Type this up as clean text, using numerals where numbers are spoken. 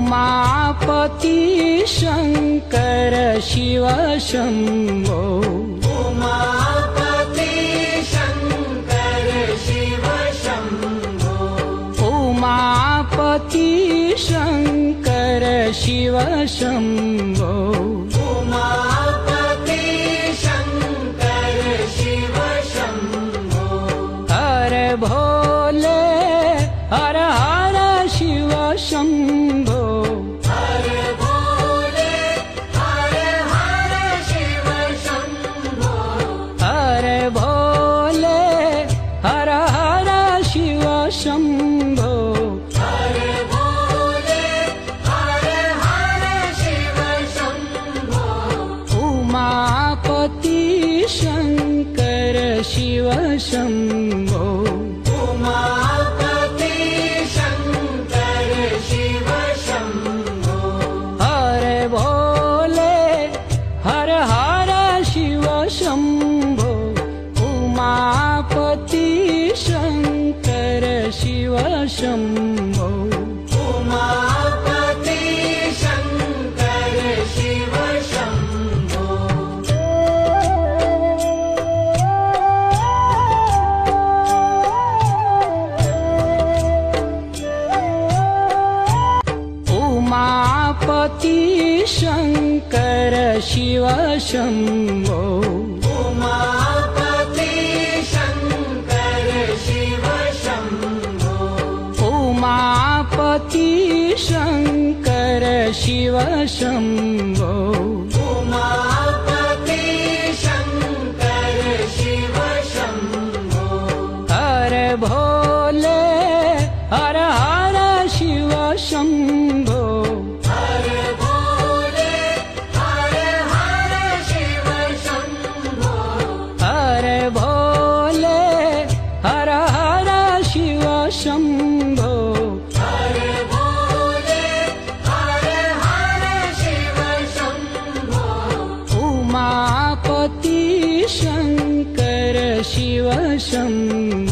Umapati Shankar Shiv Shambho Umapati Shankar Shiv Shambho Umapati Shankar Shiv Shambho Umapati Shankar Shiv Shambho हर भोले हर हर Shiv Shambho हर भोले हर हर Shiv Shambho हर भोले हर हर Shiv Shambho हर भोले हर हर Shiv Shambho Umapati Shankar Shiv Shambho Umapati Shankar Shiv Shambho हर भोले हर हर Shiv Shambho Umapati Shankar Shiv Shambho Umapati Shankar Shiv Shambho Umapati Shankar Shiv Shambho Umapati Shankar Shiv Shambho Umapati Shankar Shiv Shambho Umapati Shankar Shiv Shambho हर भोले हर हर Shiv Shambho हर भोले हर हर Shiv Shambho हर भोले हर हर Shiv Shambho हर भोले हर हर Shiv Shambho Umapati Shankar Shiv Shambho